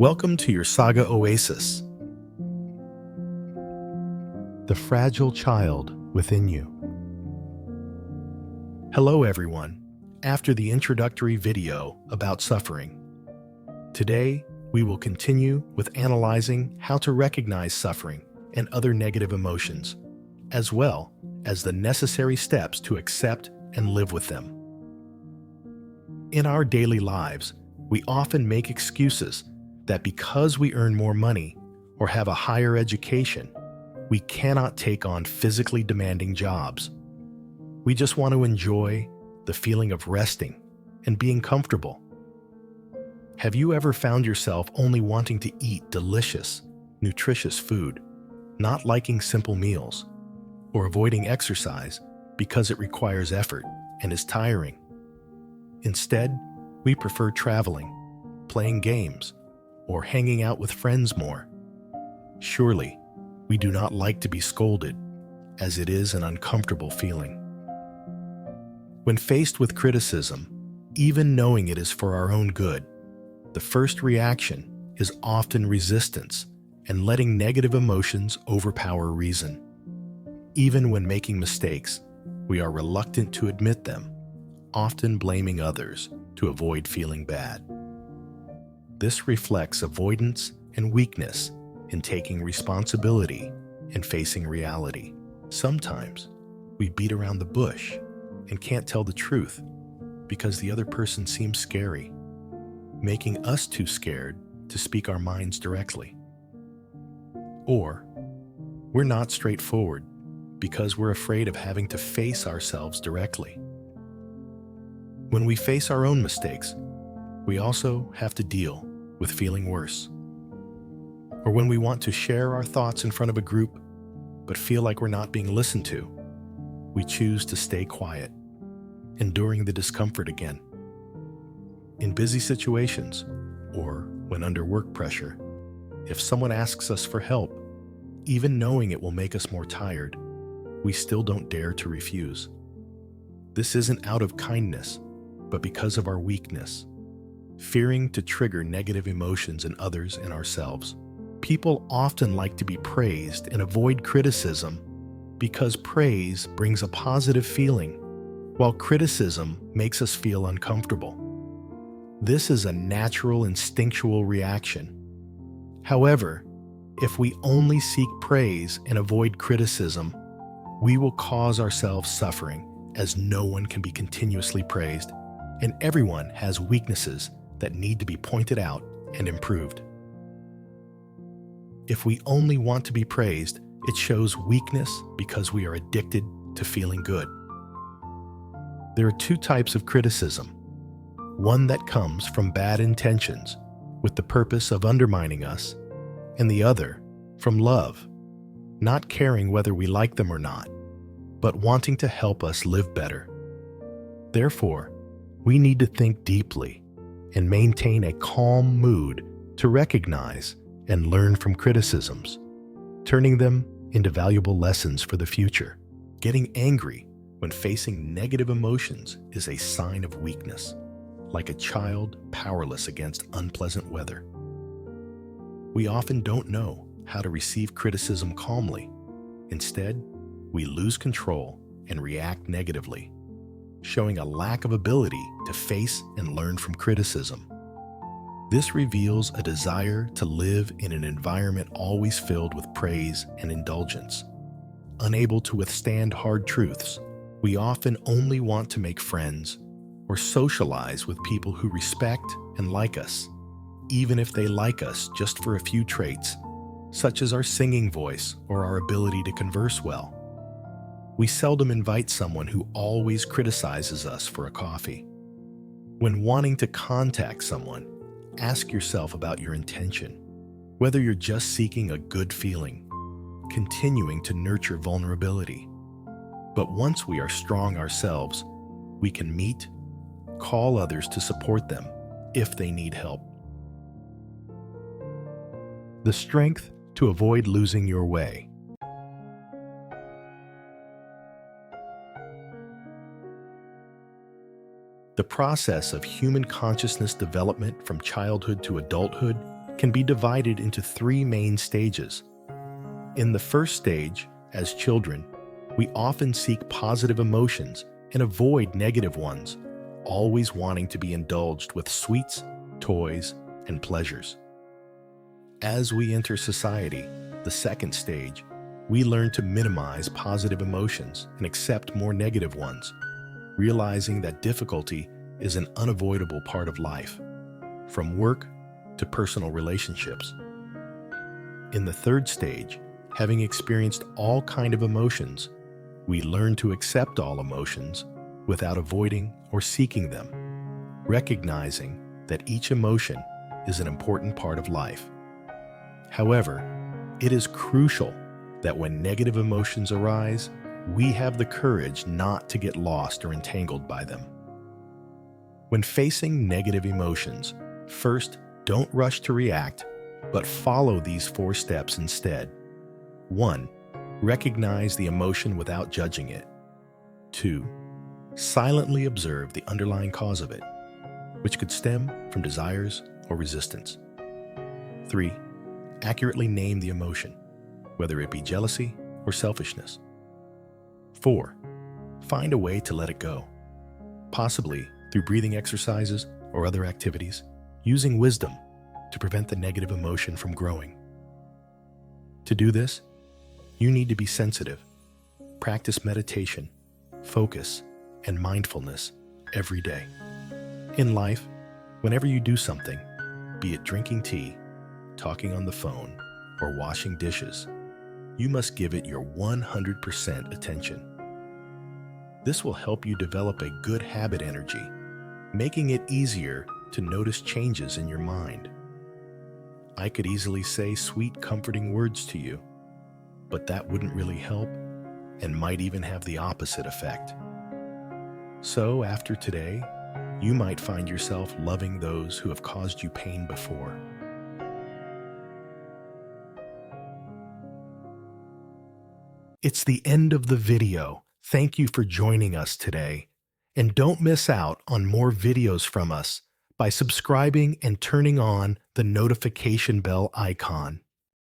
Welcome to your Saga Oasis, the fragile child within you. Hello everyone, after the introductory video about suffering. Today, we will continue with analyzing how to recognize suffering and other negative emotions, as well as the necessary steps to accept and live with them. In our daily lives, we often make excuses that because we earn more money or have a higher education, we cannot take on physically demanding jobs. We just want to enjoy the feeling of resting and being comfortable. Have you ever found yourself only wanting to eat delicious, nutritious food, not liking simple meals, or avoiding exercise because it requires effort and is tiring? Instead, we prefer traveling, playing games, or hanging out with friends more. Surely, we do not like to be scolded, as it is an uncomfortable feeling. When faced with criticism, even knowing it is for our own good, the first reaction is often resistance and letting negative emotions overpower reason. Even when making mistakes, we are reluctant to admit them, often blaming others to avoid feeling bad. This reflects avoidance and weakness in taking responsibility and facing reality. Sometimes we beat around the bush and can't tell the truth because the other person seems scary, making us too scared to speak our minds directly. Or we're not straightforward because we're afraid of having to face ourselves directly. When we face our own mistakes, we also have to deal with feeling worse. Or when we want to share our thoughts in front of a group, but feel like we're not being listened to, we choose to stay quiet, enduring the discomfort again. In busy situations, or when under work pressure, if someone asks us for help, even knowing it will make us more tired, we still don't dare to refuse. This isn't out of kindness, but because of our weakness, fearing to trigger negative emotions in others and ourselves. People often like to be praised and avoid criticism because praise brings a positive feeling, while criticism makes us feel uncomfortable. This is a natural, instinctual reaction. However, if we only seek praise and avoid criticism, we will cause ourselves suffering, as no one can be continuously praised, and everyone has weaknesses that need to be pointed out and improved. If we only want to be praised, it shows weakness because we are addicted to feeling good. There are two types of criticism. One that comes from bad intentions with the purpose of undermining us, and the other from love, not caring whether we like them or not, but wanting to help us live better. Therefore, we need to think deeply and maintain a calm mood to recognize and learn from criticisms, turning them into valuable lessons for the future. Getting angry when facing negative emotions is a sign of weakness, like a child powerless against unpleasant weather. We often don't know how to receive criticism calmly. Instead, we lose control and react negatively, showing a lack of ability to face and learn from criticism. This reveals a desire to live in an environment always filled with praise and indulgence. Unable to withstand hard truths, we often only want to make friends or socialize with people who respect and like us, even if they like us just for a few traits, such as our singing voice or our ability to converse well. We seldom invite someone who always criticizes us for a coffee. When wanting to contact someone, ask yourself about your intention, whether you're just seeking a good feeling, continuing to nurture vulnerability. But once we are strong ourselves, we can meet, call others to support them if they need help. The strength to avoid losing your way. The process of human consciousness development from childhood to adulthood can be divided into three main stages. In the first stage, as children, we often seek positive emotions and avoid negative ones, always wanting to be indulged with sweets, toys, and pleasures. As we enter society, the second stage, we learn to minimize positive emotions and accept more negative ones, realizing that difficulty is an unavoidable part of life, from work to personal relationships. In the third stage, having experienced all kinds of emotions, we learn to accept all emotions without avoiding or seeking them, recognizing that each emotion is an important part of life. However, it is crucial that when negative emotions arise, we have the courage not to get lost or entangled by them. When facing negative emotions, first, don't rush to react, but follow these 4 steps instead. 1. Recognize the emotion without judging it. 2. Silently observe the underlying cause of it, which could stem from desires or resistance. 3. Accurately name the emotion, whether it be jealousy or selfishness. 4. Find a way to let it go, possibly through breathing exercises or other activities, using wisdom to prevent the negative emotion from growing. To do this, you need to be sensitive, practice meditation, focus, and mindfulness every day. In life, whenever you do something, be it drinking tea, talking on the phone, or washing dishes, you must give it your 100% attention. This will help you develop a good habit energy, making it easier to notice changes in your mind. I could easily say sweet, comforting words to you, but that wouldn't really help and might even have the opposite effect. So after today, you might find yourself loving those who have caused you pain before. It's the end of the video. Thank you for joining us today. And don't miss out on more videos from us by subscribing and turning on the notification bell icon.